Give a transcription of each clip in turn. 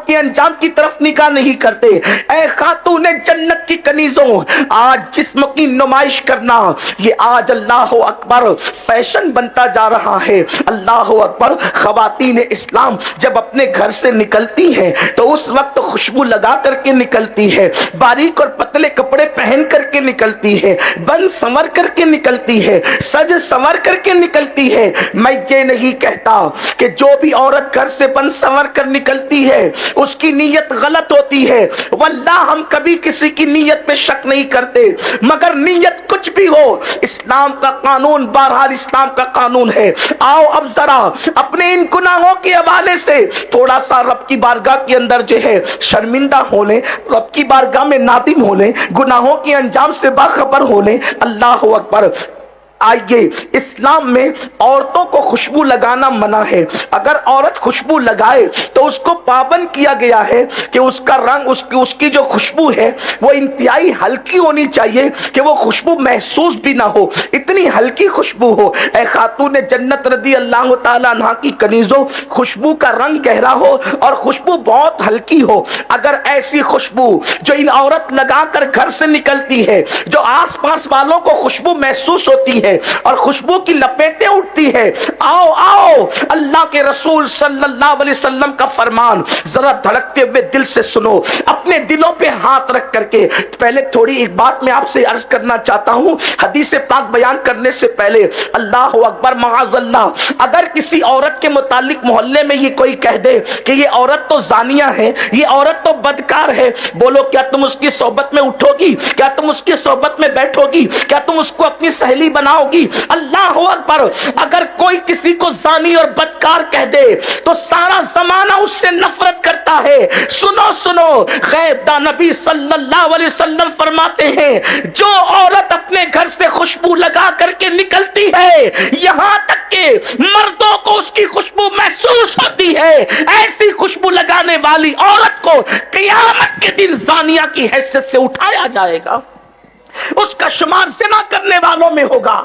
کے انجام کی طرف نگاہ نہیں کرتے۔ اے خاتون جنت کی کنیزوں، آج جسم کی نمائش کرنا یہ آج اللہ اکبر فیشن بنتا جا رہا ہے۔ اللہ اکبر، خواتین اسلام جب اپنے گھر سے نکلتی ہیں تو اس وقت خوشبو لگا کر کے نکلتی ہے، باریک اور پتلے کپڑے پہن کر کے نکلتی ہے، بن سنور کر کے نکلتی ہے، سج سنور کر کے نکلتی ہے۔ میں یہ نہیں کہتا کہ جو بھی عورت گھر سے بن سنور کر نکلتی ہے اس کی نیت غلط ہوتی ہے، واللہ ہم کبھی کسی کی نیت پہ شک نہیں کرتے، مگر نیت کچھ بھی ہو، اسلام کا قانون بہرحال اسلام کا قانون ہے۔ آؤ اب ذرا اپنے ان گناہوں کے حوالے سے تھوڑا سا رب کی بارگاہ کے اندر جو ہے شرمندہ ہو لیں، رب کی بارگاہ میں نادم ہو لیں، گناہوں کے انجام سے باخبر ہو لیں۔ اللہ اکبر۔ آئیے، اسلام میں عورتوں کو خوشبو لگانا منع ہے۔ اگر عورت خوشبو لگائے تو اس کو پابند کیا گیا ہے کہ اس کا رنگ، اس کی جو خوشبو ہے وہ انتہائی ہلکی ہونی چاہیے کہ وہ خوشبو محسوس بھی نہ ہو، اتنی ہلکی خوشبو ہو۔ اے خاتون جنت رضی اللہ تعالیٰ عنہ کی کنیزوں، خوشبو کا رنگ گہرا ہو اور خوشبو بہت ہلکی ہو۔ اگر ایسی خوشبو جو ان عورت لگا کر گھر سے نکلتی ہے، جو آس پاس والوں کو خوشبو محسوس ہوتی ہے اور خوشبو کی لپیٹیں اٹھتی ہے، آؤ آؤ، اللہ کے رسول صلی اللہ علیہ وسلم کا فرمان ذرا دھڑکتے ہوئے دل سے سنو، اپنے دلوں پہ ہاتھ رکھ کر کے۔ پہلے تھوڑی ایک بات میں آپ سے عرض کرنا چاہتا ہوں، حدیث پاک بیان کرنے سے پہلے۔ اللہ اکبر، معاذ اللہ، اگر کسی عورت کے متعلق محلے میں یہ کوئی کہہ دے کہ یہ عورت تو زانیہ ہے، یہ عورت تو بدکار ہے، بولو کیا تم اس کی صحبت میں اٹھو گی؟ کیا تم اس کی صحبت میں بیٹھو گی؟ کیا تم اس کو اپنی سہیلی بناؤ گی؟ اللہ اکبر، اگر کوئی کسی کو زانی اور بدکار کہہ دے تو سارا زمانہ اس سے نفرت کرتا ہے۔ سنو سنو، غیب داں نبی صلی اللہ علیہ وسلم فرماتے ہیں جو عورت اپنے گھر سے خوشبو لگا کر کے نکلتی ہے، یہاں تک کہ مردوں کو اس کی خوشبو محسوس ہوتی ہے، ایسی خوشبو لگانے والی عورت کو قیامت کے دن زانیہ کی حیثیت سے اٹھایا جائے گا، اس کا شمار زنا کرنے والوں میں ہوگا۔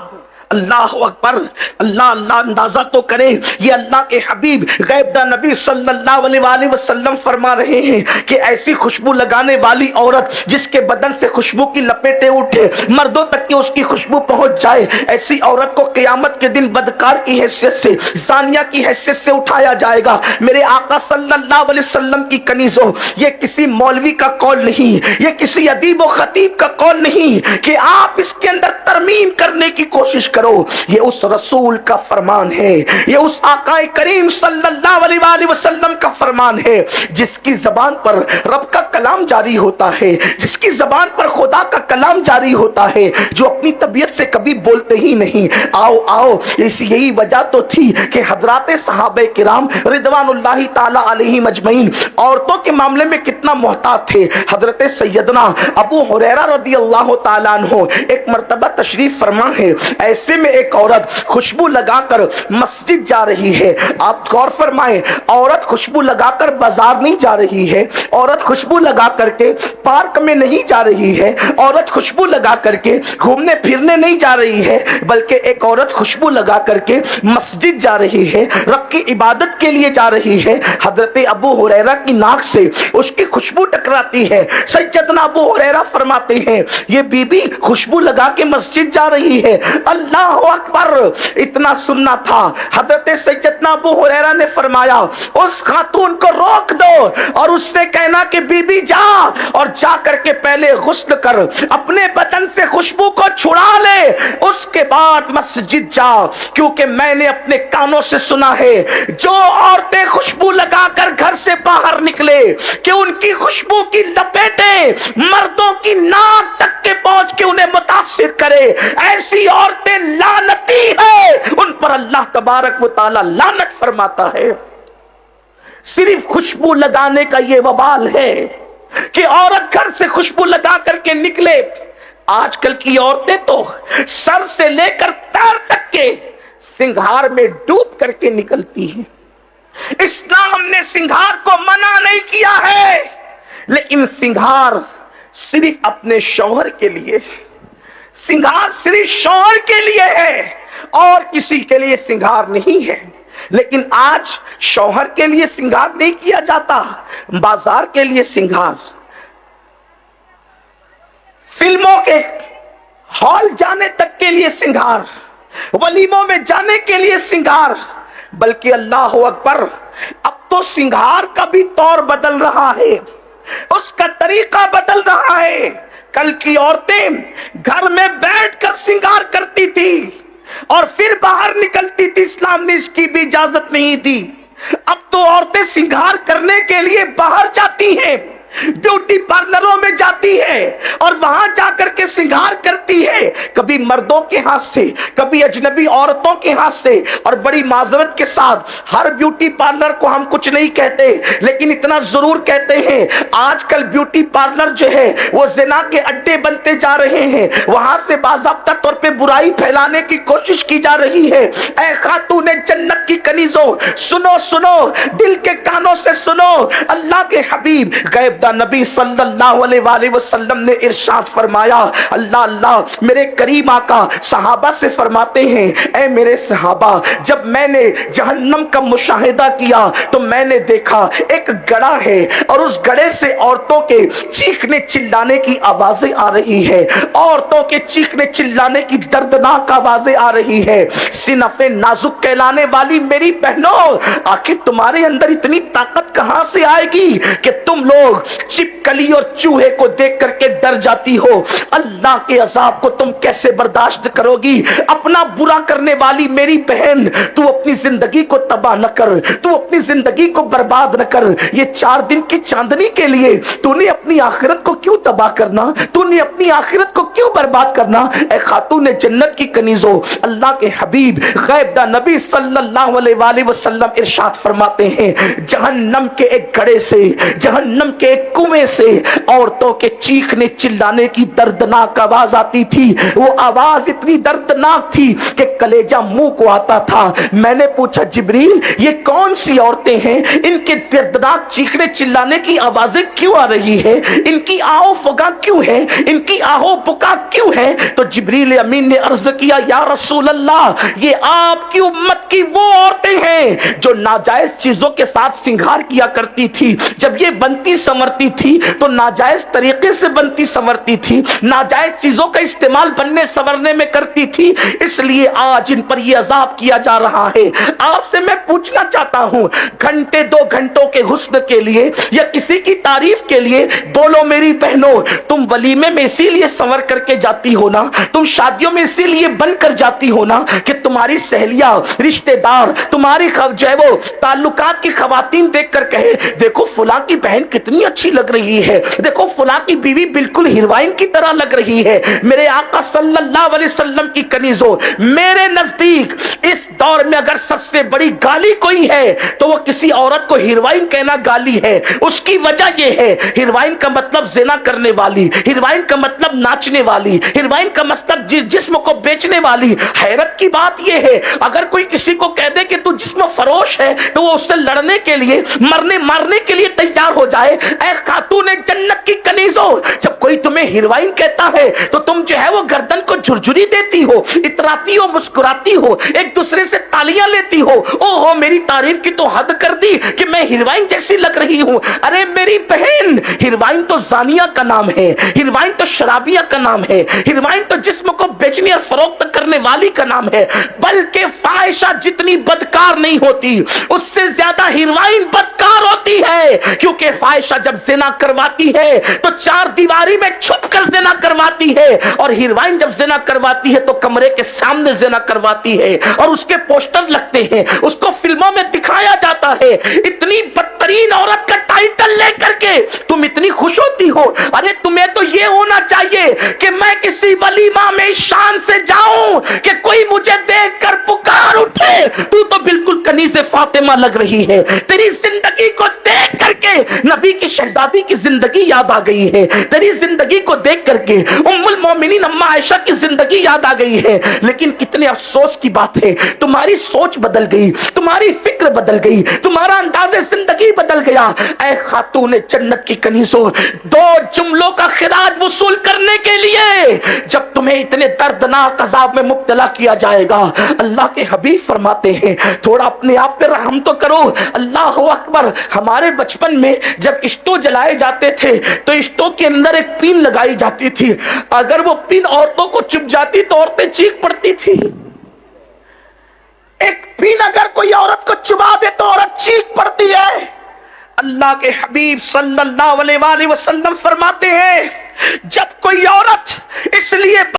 اللہ اکبر، اللہ اندازہ تو کریں، یہ اللہ کے حبیب غیب داں نبی صلی اللہ علیہ وآلہ وسلم فرما رہے ہیں کہ ایسی خوشبو لگانے والی عورت جس کے بدن سے خوشبو کی لپیٹیں اٹھے، مردوں تک کہ اس کی خوشبو پہنچ جائے، ایسی عورت کو قیامت کے دن بدکار کی حیثیت سے، زانیہ کی حیثیت سے اٹھایا جائے گا۔ میرے آقا صلی اللہ علیہ وسلم کی کنیزوں، یہ کسی مولوی کا قول نہیں، یہ کسی ادیب و خطیب کا قول نہیں کہ آپ اس کے اندر ترمیم کرنے کی کوشش کرو، یہ اس رسول کا فرمان ہے، یہ اس آقا کریم صلی اللہ علیہ وآلہ وسلم کا فرمان ہے، جس کی زبان پر رب کا کلام جاری ہوتا ہے، جس کی زبان پر خدا کا کلام جاری ہوتا ہے، جو اپنی طبیعت سے کبھی بولتے ہی نہیں۔ آؤ آؤ، یہی وجہ تو تھی کہ حضرات صحابہ کرام رضوان اللہ تعالی علیہم اجمعین عورتوں کے معاملے میں کتنا محتاط تھے۔ حضرت سیدنا ابو ہریرہ رضی اللہ تعالیٰ عنہ ایک مرتبہ تشریف فرما ہے، ایسے میں ایک عورت خوشبو لگا کر مسجد جا رہی ہے۔ آپ غور فرمائیں، عورت خوشبو لگا کر بازار نہیں جا رہی ہے، عورت خوشبو لگا کر کے پارک میں نہیں جا رہی ہے، عورت خوشبو لگا کر کے گھومنے پھرنے نہیں جا رہی ہے، بلکہ ایک عورت خوشبو لگا کر کے مسجد جا رہی ہے، رب کی عبادت کے لیے جا رہی ہے۔ حضرت ابو ہریرہ کی ناک سے اس کی خوشبو ٹکراتی ہے۔ سیدنا ابو ہریرہ فرماتے ہیں یہ بی بی خوشبو لگا کے مسجد جا رہی ہے۔ اللہ اکبر، اتنا سننا تھا، حضرت سیدنا ابو ہریرہ نے فرمایا اس خاتون کو روک دو اور اس سے کہنا کہ بی بی جا، اور جا کر کے پہلے غسل کر اپنے بدن سے خوشبو کو چھڑا لے، اس کے بعد مسجد جا، کیونکہ میں نے اپنے کانوں سے سنا ہے جو عورتیں خوشبو لگا کر گھر سے باہر نکلے کہ ان کی خوشبو کی لپیٹیں مردوں کی ناک تک کے پہنچ کے انہیں متاثر کرے، ایسی عورتیں لعنتی ہے، ان پر اللہ تبارک و تعالی لعنت فرماتا ہے۔ صرف خوشبو لگانے کا یہ وبال ہے کہ عورت گھر سے خوشبو لگا کر کے نکلے۔ آج کل کی عورتیں تو سر سے لے کر پیر تک کے سنگھار میں ڈوب کر کے نکلتی ہیں۔ اسلام نے سنگھار کو منع نہیں کیا ہے، لیکن سنگھار صرف اپنے شوہر کے لیے، سنگھار صرف شوہر کے لیے ہے اور کسی کے لیے سنگھار نہیں ہے۔ लेकिन आज शौहर के लिए श्रृंगार नहीं किया जाता, बाजार के लिए श्रृंगार, फिल्मों के हॉल जाने तक के लिए श्रृंगार, वलीमों में जाने के लिए श्रृंगार। बल्कि अल्लाह अकबर, अब तो श्रृंगार का भी तौर बदल रहा है, उसका तरीका बदल रहा है। कल की औरतें घर में बैठकर श्रृंगार करती थी और फिर बाहर निकलती थी, इस्लाम ने इसकी भी इजाजत नहीं दी। अब तो औरतें श्रृंगार करने के लिए बाहर जाती हैं, ब्यूटी पार्लरों में जाती है और वहां जाकर के श्रृंगार करती है, कभी मर्दों के हाथ से, कभी अजनबी औरतों के हाथ से। और बड़ी माजरत के साथ हर ब्यूटी पार्लर को हम कुछ नहीं कहते, लेकिन इतना जरूर कहते हैं आजकल ब्यूटी पार्लर जो है वो जिना के अड्डे बनते जा रहे हैं, वहां से बाज़ाब्ता तौर पे बुराई फैलाने की कोशिश की जा रही है। ऐ खातूने जन्नत की कनीजों, सुनो सुनो, दिल के कानों से सुनो, अल्लाह के हबीब गैब नबी सल्लल्लाहु अलैहि वसल्लम ने इरशाद फरमाया, अल्लाह अल्लाह मेरे करीम आका सहाबा से फरमाते हैं, ऐ मेरे सहाबा, जब मैंने जहन्नम का मुशाहिदा किया तो मैंने देखा एक गड़ा है और उस गड़े से औरतों के चीखने चिल्लाने की आवाजें आ रही है, औरतों के चीखने चिल्लाने की दर्दनाक आवाजें आ रही है। सिनफे नाजुक कहलाने वाली मेरी बहनों, आखिर तुम्हारे अंदर इतनी ताकत कहां से आएगी कि तुम लोग छिपकली और चूहे को देख करके डर जाती हो? अल्लाह के अजाब को तुम कैसे बर्दाश्त करोगी? अपना बुरा करने वाली मेरी बहन, तू अपनी जिंदगी को तबाह न कर, तू अपनी जिंदगी को बर्बाद न कर। ये 4 दिन की चांदनी के लिए तूने अपनी आखिरत को क्यों तबाह करना? तूने अपनी आखिरत को क्यों बर्बाद करना? ए खातून जन्नत की कनीजों, अल्लाह के हबीब गैब दा नबी सल्लल्लाहु अलैहि वसल्लम इरशाद फरमाते हैं, जहन्नम के एक गड़े से, जहन्नम के एक कुएं से औरतों के चीखने चिल्लाने की दर्दनाक आवाज आती थी। वो आवाज इतनी दर्दनाक थी कि कलेजा मुंह को आता था। मैंने पूछा, जिब्रील ये कौन सी औरतें हैं, इनके दर्दनाक चीखने चिल्लाने की आवाजें क्यों आ रही है, इनकी आओ फगा क्यों है, इनकी आहो पुका क्यों है? तो जिब्रील अमीन ने अर्ज किया, या रसूल अल्लाह, ये आपकी उम्मत की वो औरतें हैं जो नाजायज चीजों के साथ श्रृंगार किया करती थी। जब ये बनती संवरती थी तो नाजायज तरीके से बनती संवरती थी, नाजायज चीजों का इस्तेमाल बनने संवरने में करती थी, इसलिए आज इन पर यह अजाब किया जा रहा है। आपसे मैं पूछना चाहता हूं, घंटे 2 घंटों के हुस्न के लिए या किसी की तारीफ के लिए बोलो मेरी बहनों, तुम वलीमे में इसीलिए संवर करके जाती हो ना, तुम शादियों में इसीलिए बनकर जाती हो ना कि तुम्हारी सहेलियां, रिश्तेदार, तुम्हारी जो है वो ताल्लुकात की खवातीन देखकर कहे, देखो फुला की बहन कितनी अच्छी लग रही है, देखो फुला की बीवी बिल्कुल हीरोइन की तरह लग रही है। मेरे आका सल्लल्लाहु अलैहि वसल्लम की कनीजों, मेरे नजदीक इस दौर में अगर सबसे बड़ी गाली कोई है तो वो किसी औरत को हीरोइन कहना गाली है। उसकी वजह यह है, हीरोइन का मतलब जिना करने वाली, हीरोइन का मतलब नाचने वाली, हीरोइन का मतलब जिस्म को बेचने वाली। हैरत की बात यह है, अगर कोई किसी को कह दे कि तू जिस्म फरोश है तो वो उससे लड़ने के लिए, मरने मारने के लिए तैयार हो जाए। ऐ खातून जन्नत की कनीजों, जब कोई तुम्हें हीरोइन कहता है तो तुम जो है वो गर्दन को झुरझुरी देती हो, इतराती हो, मुस्कुराती हो, एक दूसरे से तालियां लेती हो। ओहो मेरी तारीफ की तो हद कर दी कि मैं हीरोइन जैसी लग रही हूं। अरे मेरी बहन, हीरोइन तो जानिया का नाम है, हीरोइन तो शराबिया का नाम है, हीरोइन तो जिस्म को बेचने और फरोख्त करने वाली का नाम है। बल्कि फाहिशा जितनी बदकार नहीं होती, उससे ज्यादा हीरोइन बदकार होती है, क्योंकि फाहिशा जब जिना करवाती है तो 4 दीवारी में छुप कर जिना करवाती है, और हीरोइन जब जिना करवाती है तो कमरे के सामने जिना करवाती है और उसके पोस्टर लगते हैं, उसको फिल्मों में दिखाया जाता है। इतनी बदतरीन औरत का टाइटल लेकर के तुम इतनी खुश होती हो। अरे तुम्हें तो ये होना चाहिए कि मैं किसी वलीमा में शान से जाऊं कि कोई मुझे देखकर पुकार उठे, तू तो बिल्कुल कनीज़े फातिमा लग रही है। तेरी जिंदगी को देख करके नबी की शहजादी की जिंदगी याद आ गई है, तेरी जिंदगी को देख करके उम्मुल मोमिनीन अम्मा आयशा की जिंदगी याद आ गई है। लेकिन कितने अफसोस की बात है, तुम्हारी सोच बदल गई, तुम्हारी फिक्र बदल गई, तुम्हारा अंदाज़े जिंदगी बदल गया। ऐ खातून जन्नत की कनीज़ों, 2 जुमलों का खिराज वसूल करने के लिए जब तुम्हें इतने दर्दनाक अजाब में मुब्तला किया जाएगा, अल्लाह के حبیب فرماتے ہیں تھوڑا اپنے آپ پہ رحم تو کرو. اللہ اکبر. ہمارے بچپن میں جب اسٹو جلائے جاتے تھے تو اسٹو کے اندر ایک پین لگائی جاتی تھی, اگر وہ پین عورتوں کو چبھ جاتی تو عورتیں چیخ پڑتی تھی. ایک پین اگر کوئی عورت کو چبا دے تو عورت چیخ پڑتی ہے. اللہ کے حبیب صلی اللہ علیہ وآلہ وسلم فرماتے ہیں جب کوئی عورت اس لیے